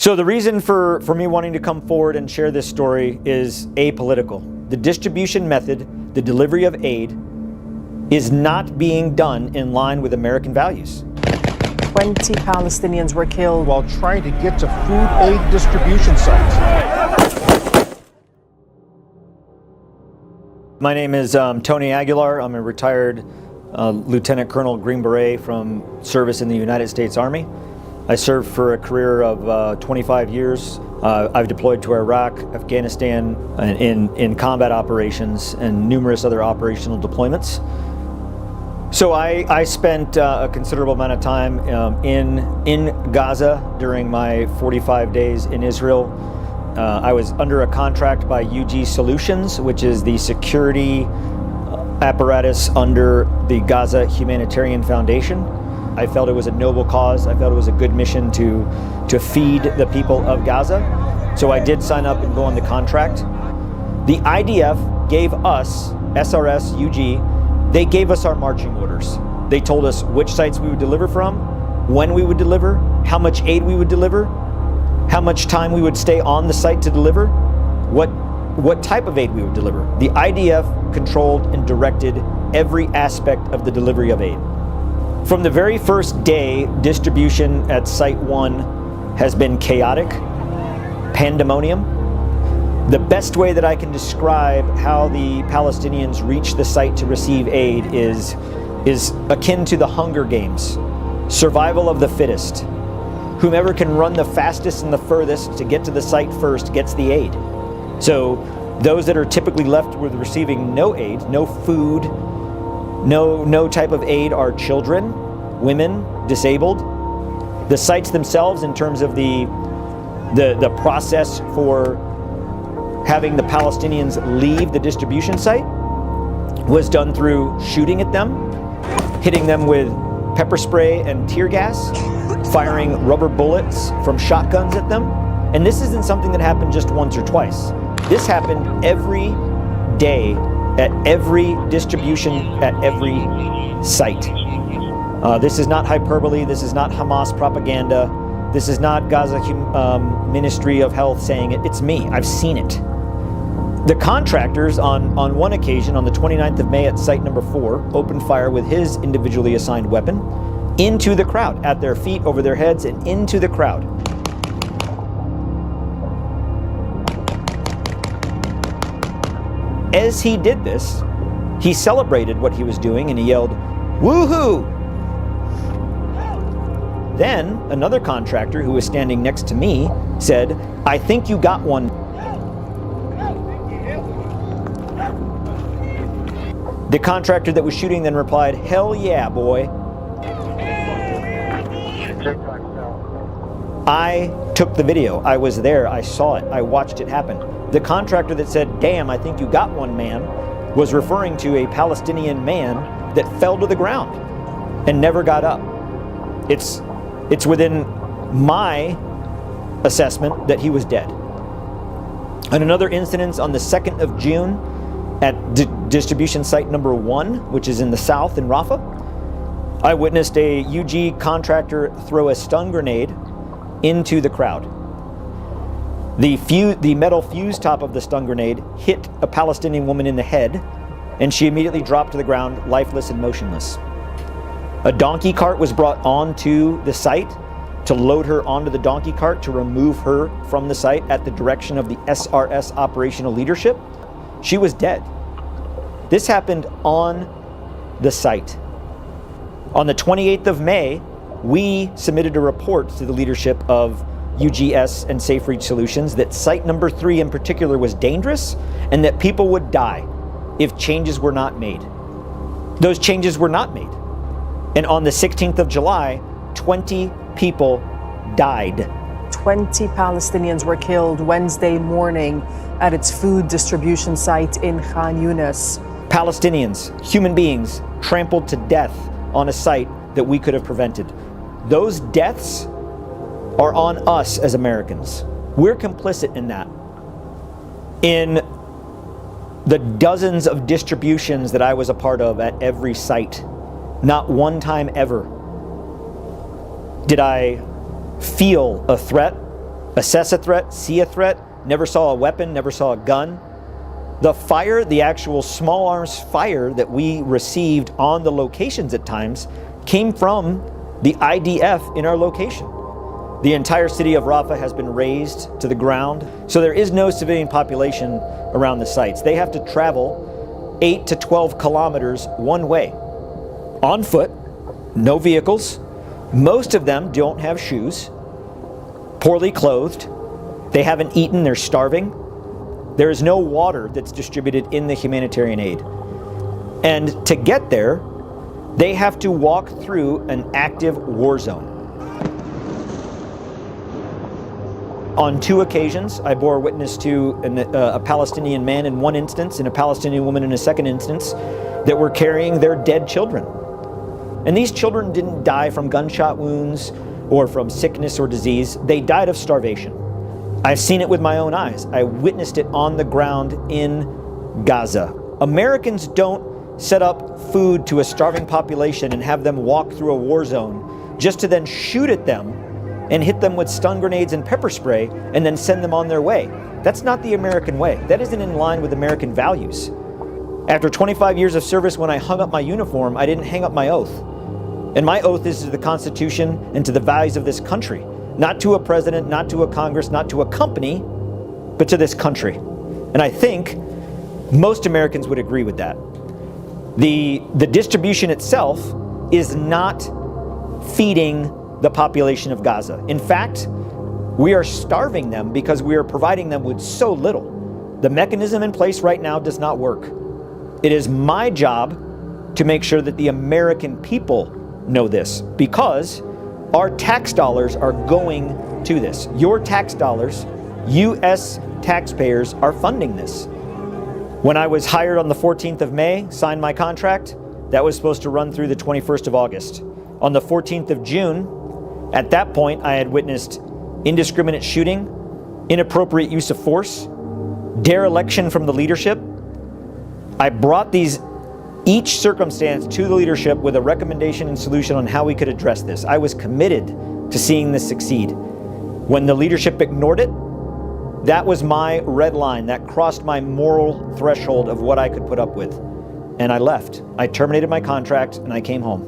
So the reason for me wanting to come forward and share this story is apolitical. The distribution method, the delivery of aid, is not being done in line with American values. 20 Palestinians were killed while trying to get to food aid distribution sites. My name is Tony Aguilar. I'm a retired Lieutenant Colonel Green Beret from service in the United States Army. I served for a career of 25 years. I've deployed to Iraq, Afghanistan in combat operations and numerous other operational deployments. So I spent a considerable amount of time in Gaza during my 45 days in Israel. I was under a contract by UG Solutions, which is the security apparatus under the Gaza Humanitarian Foundation. I felt it was a noble cause. I felt it was a good mission to feed the people of Gaza. So I did sign up and go on the contract. The IDF gave us, SRS, UG, they gave us our marching orders. They told us which sites we would deliver from, when we would deliver, how much aid we would deliver, how much time we would stay on the site to deliver, what type of aid we would deliver. The IDF controlled and directed every aspect of the delivery of aid. From the very first day, distribution at Site 1 has been chaotic, pandemonium. The best way that I can describe how the Palestinians reach the site to receive aid is akin to the Hunger Games, survival of the fittest. Whomever can run the fastest and the furthest to get to the site first gets the aid. So those that are typically left with receiving no aid, no food, no type of aid are children, women, disabled. The sites themselves, in terms of the process for having the Palestinians leave the distribution site, was done through shooting at them, hitting them with pepper spray and tear gas, firing rubber bullets from shotguns at them. And this isn't something that happened just once or twice. This happened every day at every distribution, at every site. This is not hyperbole. This is not Hamas propaganda. This is not Gaza Ministry of Health saying it. It's me. I've seen it. The contractors on one occasion, on the 29th of May at site number 4, opened fire with his individually assigned weapon into the crowd, at their feet, over their heads, and into the crowd. As he did this, he celebrated what he was doing and he yelled, "Woohoo!" Then another contractor who was standing next to me said, "I think you got one." The contractor that was shooting then replied, "Hell yeah, boy." I took the video. I was there. I saw it. I watched it happen. The contractor that said, "Damn, I think you got one, man," was referring to a Palestinian man that fell to the ground and never got up. It's within my assessment that he was dead. And another incident on the 2nd of June at distribution site number 1, which is in the south in Rafah, I witnessed a UG contractor throw a stun grenade into the crowd. The metal fuse top of the stun grenade hit a Palestinian woman in the head, and she immediately dropped to the ground, lifeless and motionless. A donkey cart was brought onto the site to load her onto the donkey cart to remove her from the site at the direction of the SRS operational leadership. She was dead. This happened on the site. On the 28th of May, we submitted a report to the leadership of UGS and Safe Reach Solutions that site number 3 in particular was dangerous and that people would die if changes were not made. Those changes were not made. And on the 16th of July, 20 people died. 20 Palestinians were killed Wednesday morning at its food distribution site in Khan Yunis. Palestinians, human beings, trampled to death on a site that we could have prevented. Those deaths are on us as Americans. We're complicit in that. In the dozens of distributions that I was a part of at every site, not one time ever did I feel a threat assess a threat, see a threat, never saw a weapon, never saw a gun. The fire, the actual small arms fire that we received on the locations at times came from the IDF in our location. The entire city of Rafah has been razed to the ground, so there is no civilian population around the sites. They have to travel 8 to 12 kilometers one way, on foot, no vehicles. Most of them don't have shoes, poorly clothed, they haven't eaten, they're starving. There is no water that's distributed in the humanitarian aid. And to get there, they have to walk through an active war zone. On 2 occasions, I bore witness to a Palestinian man in one instance and a Palestinian woman in a second instance that were carrying their dead children. And these children didn't die from gunshot wounds or from sickness or disease. They died of starvation. I've seen it with my own eyes. I witnessed it on the ground in Gaza. Americans don't set up food to a starving population and have them walk through a war zone just to then shoot at them and hit them with stun grenades and pepper spray and then send them on their way. That's not the American way. That isn't in line with American values. After 25 years of service, when I hung up my uniform, I didn't hang up my oath. And my oath is to the Constitution and to the values of this country. Not to a president, not to a Congress, not to a company, but to this country. And I think most Americans would agree with that. The distribution itself is not feeding the population of Gaza. In fact, we are starving them because we are providing them with so little. The mechanism in place right now does not work. It is my job to make sure that the American people know this, because our tax dollars are going to this. Your tax dollars, U.S. taxpayers, are funding this. When I was hired on the 14th of May, signed my contract, that was supposed to run through the 21st of August. On the 14th of June, at that point, I had witnessed indiscriminate shooting, inappropriate use of force, dereliction from the leadership. I brought each circumstance to the leadership with a recommendation and solution on how we could address this. I was committed to seeing this succeed. When the leadership ignored it, that was my red line. That crossed my moral threshold of what I could put up with. And I left. I terminated my contract and I came home.